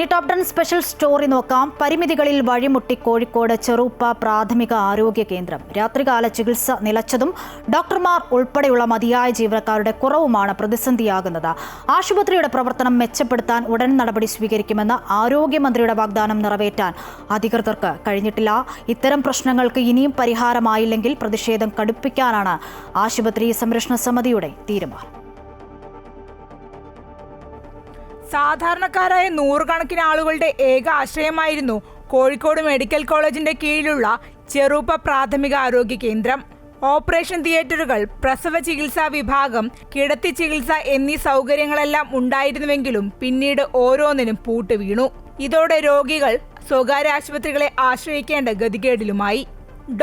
ഇനി top 10 special story നോക്കാം. പരിമിതികളിൽ വഴിമുട്ടി കോഴിക്കോട് ചെറുപ്പ പ്രാഥമിക ആരോഗ്യ കേന്ദ്രം. രാത്രികാല ചികിത്സ നിലച്ചതും ഡോക്ടർമാർ ഉൾപ്പെടെയുള്ള മതിയായ ജീവനക്കാരുടെ കുറവുമാണ് പ്രതിസന്ധിയാകുന്നത്. ആശുപത്രിയുടെ പ്രവർത്തനം മെച്ചപ്പെടുത്താൻ ഉടൻ നടപടി സ്വീകരിക്കുമെന്ന് ആരോഗ്യമന്ത്രിയുടെ വാഗ്ദാനം നിറവേറ്റാൻ അധികൃതർക്ക് കഴിഞ്ഞിട്ടില്ല. ഇത്തരം പ്രശ്നങ്ങൾക്ക് ഇനിയും പരിഹാരമായില്ലെങ്കിൽ പ്രതിഷേധം കടുപ്പിക്കാനാണ് ആശുപത്രി സംരക്ഷണ സമിതിയുടെ തീരുമാനം. സാധാരണക്കാരായ നൂറുകണക്കിന് ആളുകളുടെ ഏക ആശ്രയമായിരുന്നു കോഴിക്കോട് മെഡിക്കൽ കോളേജിന്റെ കീഴിലുള്ള ചെറുപ്പ പ്രാഥമിക ആരോഗ്യ കേന്ദ്രം. ഓപ്പറേഷൻ തിയേറ്ററുകൾ, പ്രസവ ചികിത്സാ വിഭാഗം, കിടത്തി ചികിത്സ എന്നീ സൗകര്യങ്ങളെല്ലാം ഉണ്ടായിരുന്നുവെങ്കിലും പിന്നീട് ഓരോന്നിനും പൂട്ട് വീണു. ഇതോടെ രോഗികൾ സ്വകാര്യ ആശുപത്രികളെ ആശ്രയിക്കേണ്ട ഗതികേടിലുമായി.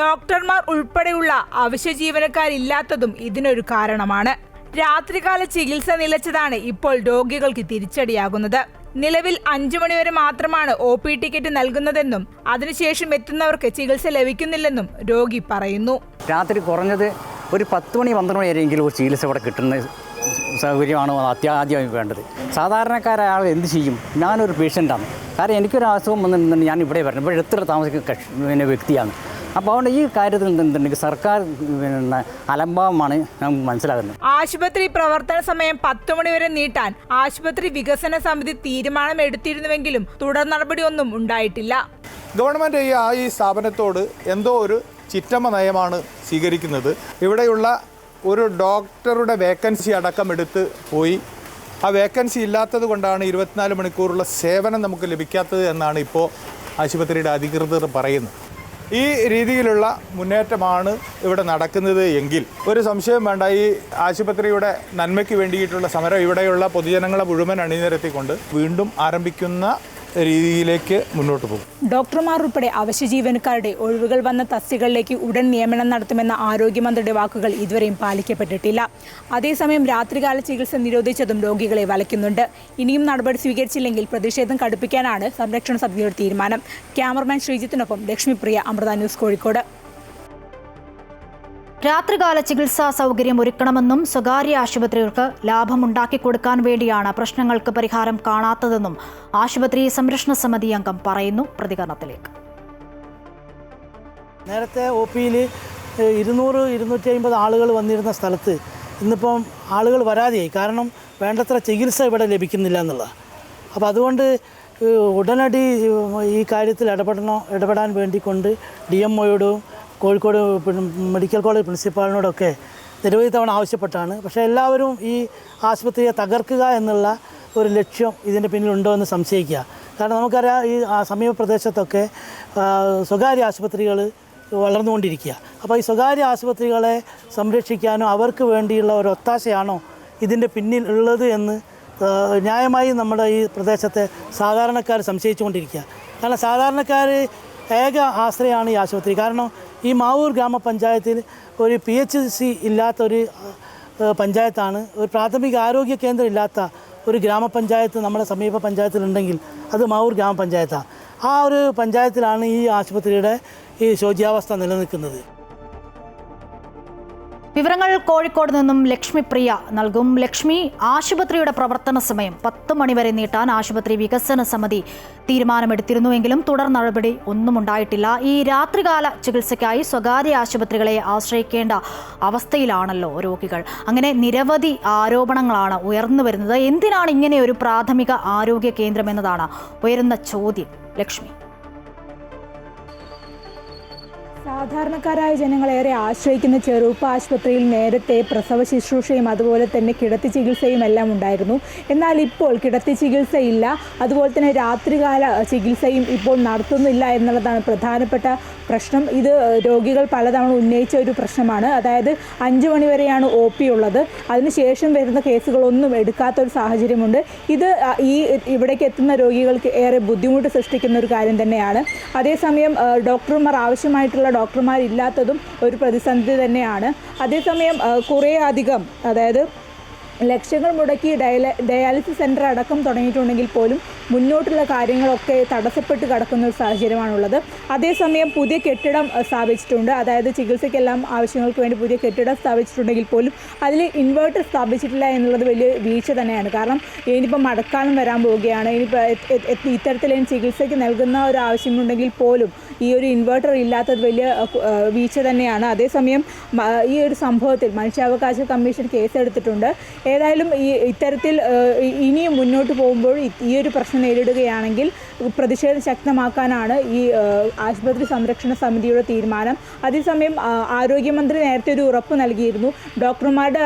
ഡോക്ടർമാർ ഉൾപ്പെടെയുള്ള അവശ്യ ജീവനക്കാരില്ലാത്തതും ഇതിനൊരു കാരണമാണ്. രാത്രികാല ചികിത്സ നിലച്ചതാണ് ഇപ്പോൾ രോഗികൾക്ക് തിരിച്ചടിയാകുന്നത്. നിലവിൽ 5 മണിവരെ മാത്രമാണ് OP ടിക്കറ്റ് നൽകുന്നതെന്നും അതിനുശേഷം എത്തുന്നവർക്ക് ചികിത്സ ലഭിക്കുന്നില്ലെന്നും രോഗി പറയുന്നു. രാത്രി കുറഞ്ഞത് ഒരു 10 മണി 12 മണി വരെയെങ്കിലും ചികിത്സ ഇവിടെ കിട്ടുന്ന സൗകര്യമാണ് അത്യാദ്യമായി വേണ്ടത്. സാധാരണക്കാരായ ആൾ എന്ത് ചെയ്യും? ഞാനൊരു പേഷ്യൻ്റാണ്. കാരണം എനിക്കൊരു അസുഖം വന്നിട്ടുണ്ടെങ്കിൽ ഞാൻ ഇവിടെ വരണം. ഇവിടെ എത്ര താമസിക്കുന്ന വ്യക്തിയാണ്. അപ്പോൾ അതുകൊണ്ട് ഈ കാര്യത്തിൽ നിന്നുണ്ടെങ്കിൽ സർക്കാർ അലംഭാവമാണ് നമുക്ക് മനസ്സിലാകുന്നത്. ആശുപത്രി പ്രവർത്തന സമയം 10 മണി വരെ നീട്ടാൻ ആശുപത്രി വികസന സമിതി തീരുമാനം എടുത്തിരുന്നുവെങ്കിലും തുടർ നടപടിയൊന്നും ഉണ്ടായിട്ടില്ല. ഗവൺമെൻറ് ഈ സ്ഥാപനത്തോട് എന്തോ ഒരു ചിറ്റമ്മ നയമാണ് സ്വീകരിക്കുന്നത്. ഇവിടെയുള്ള ഒരു ഡോക്ടറുടെ വേക്കൻസി അടക്കം എടുത്ത് പോയി. ആ വേക്കൻസി ഇല്ലാത്തത് കൊണ്ടാണ് 24 മണിക്കൂറുള്ള സേവനം നമുക്ക് ലഭിക്കാത്തത് എന്നാണ് ഇപ്പോൾ ആശുപത്രിയുടെ അധികൃതർ പറയുന്നത്. ഈ രീതിയിലുള്ള മുന്നേറ്റമാണ് ഇവിടെ നടക്കുന്നത് എങ്കിൽ ഒരു സംശയം വേണ്ട, ഈ ആശുപത്രിയുടെ നന്മയ്ക്ക് വേണ്ടിയിട്ടുള്ള സമരം ഇവിടെയുള്ള പൊതുജനങ്ങളെ മുഴുവൻ അണിനിരത്തിക്കൊണ്ട് വീണ്ടും ആരംഭിക്കുന്ന രീതിയിലേക്ക് മുന്നോട്ട് പോകും. ഡോക്ടർമാർ ഉൾപ്പെടെ അവശ്യ ജീവനക്കാരുടെ ഒഴിവുകൾ വന്ന തസ്തികകളിലേക്ക് ഉടൻ നിയമനം നടത്തുമെന്ന ആരോഗ്യമന്ത്രിയുടെ വാക്കുകൾ ഇതുവരെയും പാലിക്കപ്പെട്ടിട്ടില്ല. അതേസമയം രാത്രികാല ചികിത്സ നിരോധിച്ചതും രോഗികളെ വലയ്ക്കുന്നുണ്ട്. ഇനിയും നടപടി സ്വീകരിച്ചില്ലെങ്കിൽ പ്രതിഷേധം കടുപ്പിക്കാനാണ് സംരക്ഷണ സമിതിയുടെ തീരുമാനം. ക്യാമറമാൻ ശ്രീജിത്തിനൊപ്പം ലക്ഷ്മിപ്രിയ, അമൃത ന്യൂസ്, കോഴിക്കോട്. രാത്രികാല ചികിത്സാ സൗകര്യം ഒരുക്കണമെന്നും സ്വകാര്യ ആശുപത്രികൾക്ക് ലാഭമുണ്ടാക്കി കൊടുക്കാൻ വേണ്ടിയാണ് പ്രശ്നങ്ങൾക്ക് പരിഹാരം കാണാത്തതെന്നും ആശുപത്രി സംരക്ഷണ സമിതി അംഗം പറയുന്നു. പ്രതികരണത്തിലേക്ക്. നേരത്തെ OPയിൽ 200-250 ആളുകൾ വന്നിരുന്ന സ്ഥലത്ത് ഇന്നിപ്പം ആളുകൾ വരാതെയായി. കാരണം വേണ്ടത്ര ചികിത്സ ഇവിടെ ലഭിക്കുന്നില്ല എന്നുള്ളത്. അപ്പോൾ അതുകൊണ്ട് ഉടനടി ഈ കാര്യത്തിൽ ഇടപെടാൻ വേണ്ടിക്കൊണ്ട് DMOയോടും കോഴിക്കോട് മെഡിക്കൽ കോളേജ് പ്രിൻസിപ്പാളിനോടൊക്കെ നിരവധി തവണ ആവശ്യപ്പെട്ടാണ്. പക്ഷേ എല്ലാവരും ഈ ആശുപത്രിയെ തകർക്കുക എന്നുള്ള ഒരു ലക്ഷ്യം ഇതിൻ്റെ പിന്നിലുണ്ടോ എന്ന് സംശയിക്കുക. കാരണം നമുക്കറിയാം, ഈ സമീപ പ്രദേശത്തൊക്കെ സ്വകാര്യ ആശുപത്രികൾ വളർന്നുകൊണ്ടിരിക്കുക. അപ്പോൾ ഈ സ്വകാര്യ ആശുപത്രികളെ സംരക്ഷിക്കാനോ അവർക്ക് വേണ്ടിയുള്ള ഒരു ഒത്താശയാണോ ഇതിൻ്റെ പിന്നിൽ ഉള്ളത് എന്ന് ന്യായമായി നമ്മുടെ ഈ പ്രദേശത്തെ സാധാരണക്കാർ സംശയിച്ചുകൊണ്ടിരിക്കുക. കാരണം സാധാരണക്കാർ ഏക ആശ്രയമാണ് ഈ ആശുപത്രി. കാരണം ഈ മാവൂർ ഗ്രാമപഞ്ചായത്തിൽ ഒരു PHC ഇല്ലാത്തൊരു പഞ്ചായത്താണ്. ഒരു പ്രാഥമിക ആരോഗ്യ കേന്ദ്രം ഇല്ലാത്ത ഒരു ഗ്രാമപഞ്ചായത്ത് നമ്മുടെ സമീപ പഞ്ചായത്തിലുണ്ടെങ്കിൽ അത് മാവൂർ ഗ്രാമപഞ്ചായത്താണ്. ആ ഒരു പഞ്ചായത്തിലാണ് ഈ ആശുപത്രിയുടെ ഈ ശോച്യാവസ്ഥ നിലനിൽക്കുന്നത്. വിവരങ്ങൾ കോഴിക്കോട് നിന്നും ലക്ഷ്മിപ്രിയ നൽകും. ലക്ഷ്മി, ആശുപത്രിയുടെ പ്രവർത്തന സമയം 10 മണിവരെ നീട്ടാൻ ആശുപത്രി വികസന സമിതി തീരുമാനമെടുത്തിരുന്നുവെങ്കിലും തുടർ നടപടി ഒന്നും ഉണ്ടായിട്ടില്ല. ഈ രാത്രികാല ചികിത്സയ്ക്കായി സ്വകാര്യ ആശുപത്രികളെ ആശ്രയിക്കേണ്ട അവസ്ഥയിലാണല്ലോ രോഗികൾ. അങ്ങനെ നിരവധി ആരോപണങ്ങളാണ് ഉയർന്നു വരുന്നത്. എന്തിനാണ് ഇങ്ങനെ ഒരു പ്രാഥമിക ആരോഗ്യ കേന്ദ്രം എന്നതാണ് ഉയരുന്ന ചോദ്യം. ലക്ഷ്മി, സാധാരണക്കാരായ ജനങ്ങളേറെ ആശ്രയിക്കുന്ന ചെറുപ്പ ആശുപത്രിയിൽ നേരത്തെ പ്രസവ ശുശ്രൂഷയും അതുപോലെ തന്നെ കിടത്തി ചികിത്സയും എല്ലാം ഉണ്ടായിരുന്നു. എന്നാൽ ഇപ്പോൾ കിടത്തി ചികിത്സയില്ല, അതുപോലെ തന്നെ രാത്രികാല ചികിത്സയും ഇപ്പോൾ നടത്തുന്നില്ല എന്നുള്ളതാണ് പ്രധാനപ്പെട്ട പ്രശ്നം. ഇത് രോഗികൾ പലതവണ ഉന്നയിച്ച ഒരു പ്രശ്നമാണ്. അതായത് 5 മണി വരെയാണ് OP ഉള്ളത്. അതിനുശേഷം വരുന്ന കേസുകളൊന്നും എടുക്കാത്തൊരു സാഹചര്യമുണ്ട്. ഇത് ഇവിടേക്ക് എത്തുന്ന രോഗികൾക്ക് ഏറെ ബുദ്ധിമുട്ട് സൃഷ്ടിക്കുന്ന ഒരു കാര്യം തന്നെയാണ്. അതേസമയം ഡോക്ടർമാർ ആവശ്യമായിട്ടുള്ള ഡോക്ടർമാരില്ലാത്തതും ഒരു പ്രതിസന്ധി തന്നെയാണ്. അതേസമയം കുറേ അധികം, അതായത് ലക്ഷങ്ങൾ മുടക്കി ഡയാലിസിസ് സെൻറ്റർ അടക്കം തുടങ്ങിയിട്ടുണ്ടെങ്കിൽ പോലും മുന്നോട്ടുള്ള കാര്യങ്ങളൊക്കെ തടസ്സപ്പെട്ട് കിടക്കുന്ന ഒരു സാഹചര്യമാണുള്ളത്. അതേസമയം പുതിയ കെട്ടിടം സ്ഥാപിച്ചിട്ടുണ്ട്. അതായത് ചികിത്സയ്ക്കെല്ലാം ആവശ്യങ്ങൾക്ക് വേണ്ടി പുതിയ കെട്ടിടം സ്ഥാപിച്ചിട്ടുണ്ടെങ്കിൽ പോലും അതിൽ ഇൻവേർട്ടർ സ്ഥാപിച്ചിട്ടില്ല എന്നുള്ളത് വലിയ വീഴ്ച തന്നെയാണ്. കാരണം ഇനിയിപ്പോൾ മഴക്കാലം വരാൻ പോവുകയാണ്. ഇനിയിപ്പോൾ ഇത്തരത്തിൽ ചികിത്സയ്ക്ക് നൽകുന്ന ഒരു ആവശ്യമുണ്ടെങ്കിൽ പോലും ഈ ഒരു ഇൻവേർട്ടർ ഇല്ലാത്തത് വലിയ വീഴ്ച തന്നെയാണ്. അതേസമയം ഈ ഒരു സംഭവത്തിൽ മനുഷ്യാവകാശ കമ്മീഷൻ കേസെടുത്തിട്ടുണ്ട്. ഏതായാലും ഇത്തരത്തിൽ ഇനിയും മുന്നോട്ട് പോകുമ്പോൾ ഈ ഒരു പ്രശ്നം നേരിടുകയാണെങ്കിൽ പ്രതിഷേധം ശക്തമാക്കാനാണ് ഈ ആശുപത്രി സംരക്ഷണ സമിതിയുടെ തീരുമാനം. അതേസമയം ആരോഗ്യമന്ത്രി നേരത്തെ ഒരു ഉറപ്പ് നൽകിയിരുന്നു. ഡോക്ടർമാരുടെ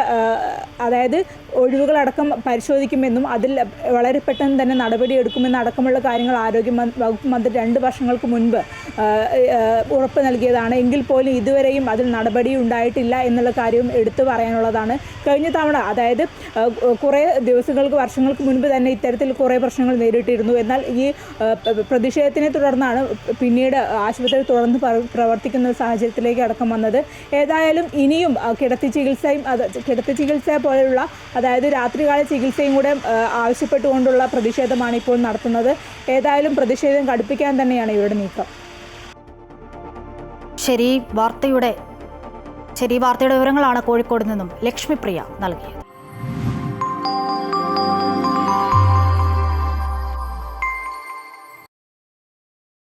അതായത് ഒഴിവുകളടക്കം പരിശോധിക്കുമെന്നും അതിൽ വളരെ പെട്ടെന്ന് തന്നെ നടപടിയെടുക്കുമെന്ന് അടക്കമുള്ള കാര്യങ്ങൾ വകുപ്പ് മന്ത്രി 2 വർഷങ്ങൾക്ക് മുൻപ് ഉറപ്പ് നൽകിയതാണ്. എങ്കിൽ പോലും ഇതുവരെയും അതിൽ നടപടി ഉണ്ടായിട്ടില്ല എന്നുള്ള കാര്യവും എടുത്തു പറയാനുള്ളതാണ്. കഴിഞ്ഞ തവണ അതായത് കുറേ ദിവസങ്ങൾക്ക് വർഷങ്ങൾക്ക് മുൻപ് തന്നെ ഇത്തരത്തിൽ കുറേ പ്രശ്നങ്ങൾ നേരിട്ടിരുന്നു. എന്നാൽ ഈ പ്രതിഷേധത്തിനെ തുടർന്നാണ് പിന്നീട് ആശുപത്രി തുറന്ന് പ്രവർത്തിക്കുന്ന സാഹചര്യത്തിലേക്ക് അടക്കം വന്നത്. ഏതായാലും ഇനിയും കിടത്തി ചികിത്സ പോലെയുള്ള അതായത് രാത്രികാല ചികിത്സയും കൂടെ ആവശ്യപ്പെട്ടുകൊണ്ടുള്ള പ്രതിഷേധമാണ് ഇപ്പോൾ നടത്തുന്നത്. ഏതായാലും പ്രതിഷേധം കടുപ്പിക്കാൻ തന്നെയാണ് ഇവരുടെ നീക്കം. ശരി വാർത്തയുടെ വിവരങ്ങളാണ് കോഴിക്കോട് നിന്നും ലക്ഷ്മിപ്രിയ നൽകിയത്.